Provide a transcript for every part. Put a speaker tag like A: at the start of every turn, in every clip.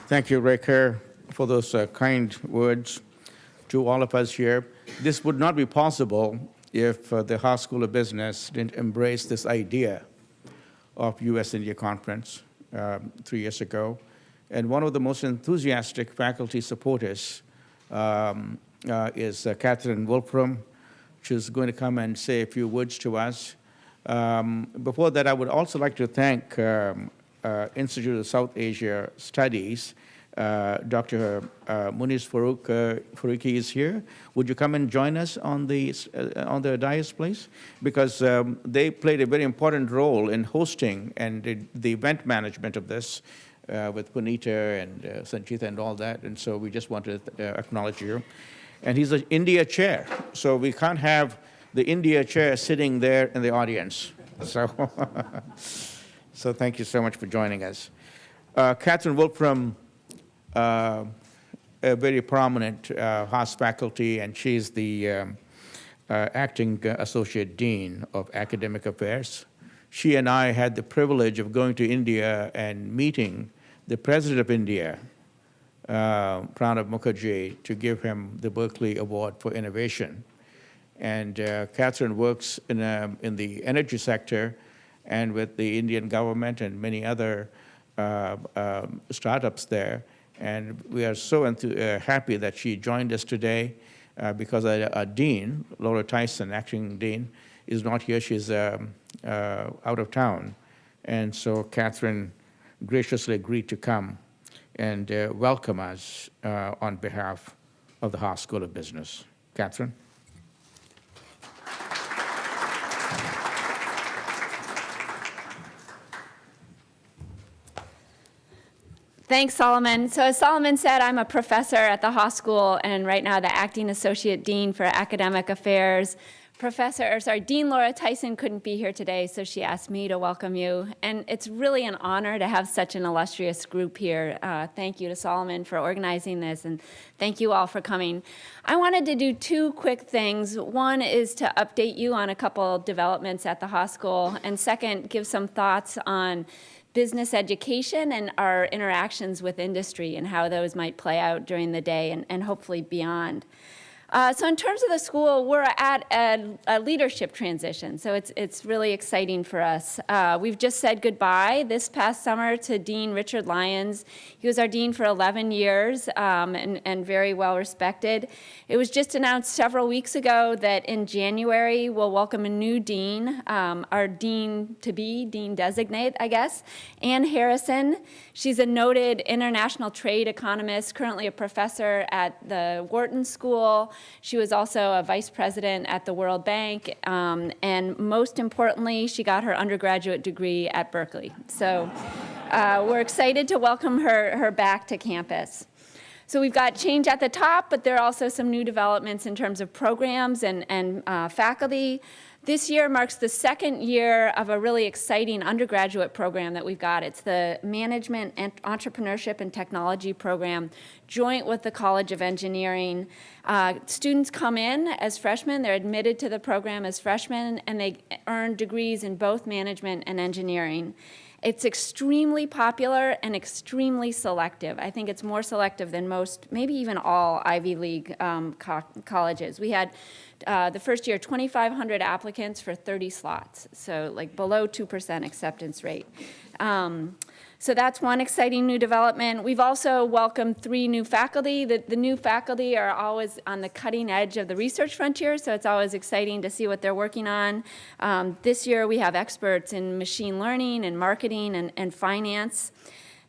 A: Thank you, Raker, for those kind words to all of us here. This would not be possible if the Haas School of Business didn't embrace this idea of U.S.-India Conference 3 years ago. And one of the most enthusiastic faculty supporters is Catherine Wolfram. She's going to come and say a few words to us. Before that, I would also like to thank Institute of South Asia Studies. Dr. Muniz Faruqi is here. Would you come and join us on the dais, please? Because they played a very important role in hosting and the event management of this with Punita and Sanchita and all that. And so we just want to acknowledge you. And he's an India chair, so we can't have the India chair sitting there in the audience. So, so thank you so much for joining us. Catherine Wolfram, a very prominent Haas faculty, and she's the acting associate dean of academic affairs. She and I had the privilege of going to India and meeting the president of India, Pranab Mukherjee, to give him the Berkeley Award for Innovation. And Catherine works in the energy sector and with the Indian government and many other startups there. And we are so happy that she joined us today because our dean, Laura Tyson, acting dean, is not here. She's out of town. And so Catherine graciously agreed to come and welcome us on behalf of the Haas School of Business. Catherine.
B: Thanks, Solomon. So as Solomon said, I'm a professor at the Haas School and right now the acting associate dean for academic affairs. Dean Laura Tyson couldn't be here today, so she asked me to welcome you. And it's really an honor to have such an illustrious group here. Thank you to Solomon for organizing this, and thank you all for coming. I wanted to do two quick things. One is to update you on a couple developments at the Haas School, and second, give some thoughts on business education and our interactions with industry and how those might play out during the day and hopefully beyond. So in terms of the school, we're at a leadership transition, so it's really exciting for us. We've just said goodbye this past summer to Dean Richard Lyons. He was our dean for 11 years and very well respected. It was just announced several weeks ago that in January we'll welcome a new dean, our dean-to-be, dean designate, I guess, Ann Harrison. She's a noted international trade economist, currently a professor at the Wharton School. She was also a vice president at the World Bank, and most importantly, she got her undergraduate degree at Berkeley. So we're excited to welcome her back to campus. So we've got change at the top, but there are also some new developments in terms of programs and faculty. This year marks the second year of a really exciting undergraduate program that we've got. It's the Management, Entrepreneurship, and Technology program, joint with the College of Engineering. Students come in as freshmen, they're admitted to the program as freshmen, and they earn degrees in both management and engineering. It's extremely popular and extremely selective. I think it's more selective than most, maybe even all Ivy League colleges. We had the first year 2,500 applicants for 30 slots, so like below 2% acceptance rate. So that's one exciting new development. We've also welcomed 3 new faculty. The new faculty are always on the cutting edge of the research frontier, so it's always exciting to see what they're working on. This year we have experts in machine learning and marketing and finance.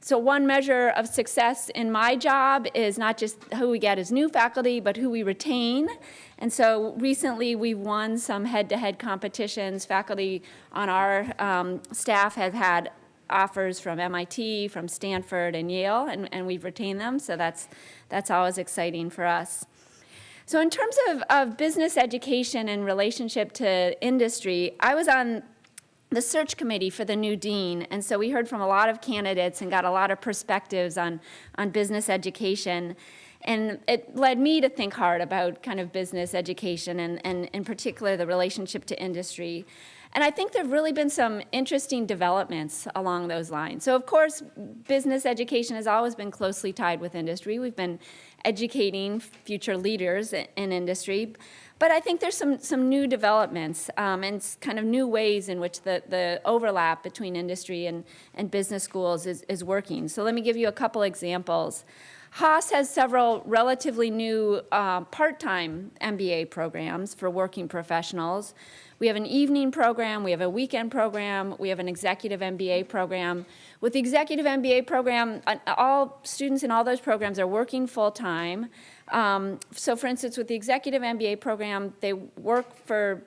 B: So one measure of success in my job is not just who we get as new faculty, but who we retain. And so recently we've won some head-to-head competitions. Faculty on our staff have had offers from MIT, from Stanford, and Yale, and we've retained them, so that's always exciting for us. So in terms of business education and relationship to industry, I was on the search committee for the new dean, and so we heard from a lot of candidates and got a lot of perspectives on business education. And it led me to think hard about kind of business education and in particular the relationship to industry. And I think there have really been some interesting developments along those lines. So of course, business education has always been closely tied with industry. We've been educating future leaders in industry. But I think there's some new developments and kind of new ways in which the overlap between industry and business schools is working. So let me give you a couple examples. Haas has several relatively new part-time MBA programs for working professionals. We have an evening program, we have a weekend program, we have an executive MBA program. With the executive MBA program, all students in all those programs are working full-time. So for instance, with the executive MBA program, they work for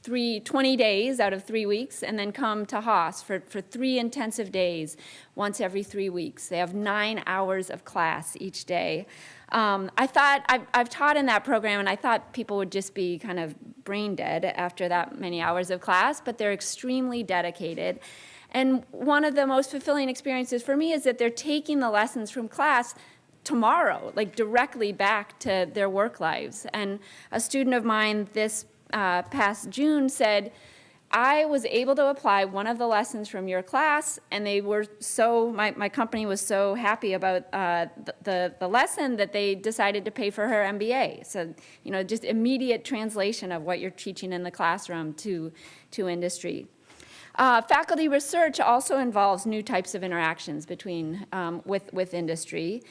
B: 20 days out of 3 weeks and then come to Haas for 3 intensive days once every 3 weeks. They have 9 hours of class each day. I've taught in that program, and I thought people would just be kind of brain dead after that many hours of class, but they're extremely dedicated. And one of the most fulfilling experiences for me is that they're taking the lessons from class tomorrow, like directly back to their work lives. And a student of mine this past June said, I was able to apply one of the lessons from your class, and they were so, my company was so happy about the lesson that they decided to pay for her MBA. So, you know, just immediate translation of what you're teaching in the classroom to industry. Faculty research also involves new types of interactions between, with industry.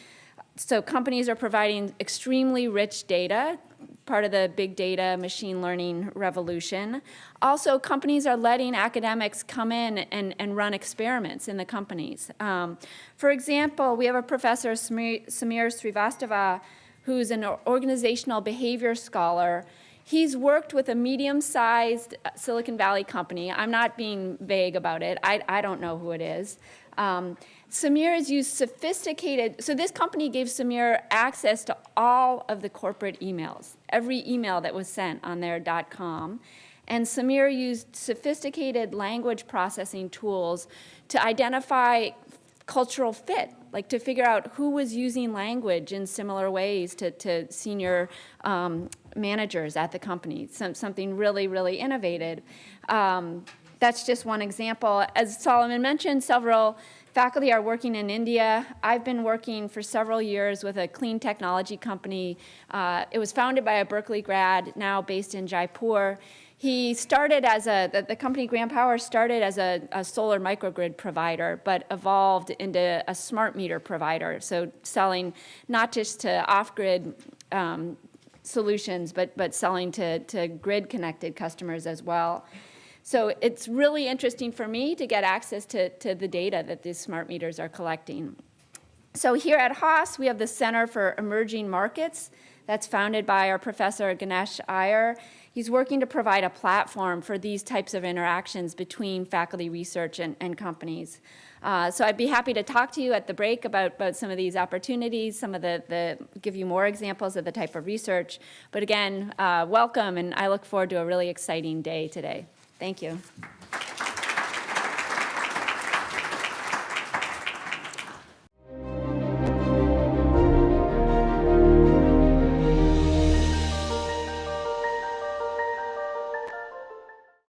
B: So companies are providing extremely rich data, part of the big data machine learning revolution. Also, companies are letting academics come in and run experiments in the companies. For example, we have a professor, Samir Srivastava, who's an organizational behavior scholar. He's worked with a medium-sized Silicon Valley company. I'm not being vague about it. I don't know who it is. Samir has used sophisticated, so this company gave Samir access to all of the corporate emails, every email that was sent on their .com. And Samir used sophisticated language processing tools to identify cultural fit, like to figure out who was using language in similar ways to senior managers at the company, something really, really innovative. That's just one example. As Solomon mentioned, several faculty are working in India. I've been working for several years with a clean technology company. It was founded by a Berkeley grad, now based in Jaipur. He started as the company Grand Power started as a solar microgrid provider, but evolved into a smart meter provider, so selling not just to off-grid solutions, but selling to grid-connected customers as well. So it's really interesting for me to get access to the data that these smart meters are collecting. So here at Haas, we have the Center for Emerging Markets that's founded by our professor, Ganesh Iyer. He's working to provide a platform for these types of interactions between faculty research and companies. So I'd be happy to talk to you at the break about some of these opportunities, some of give you more examples of the type of research. But again, welcome, and I look forward to a really exciting day today. Thank you.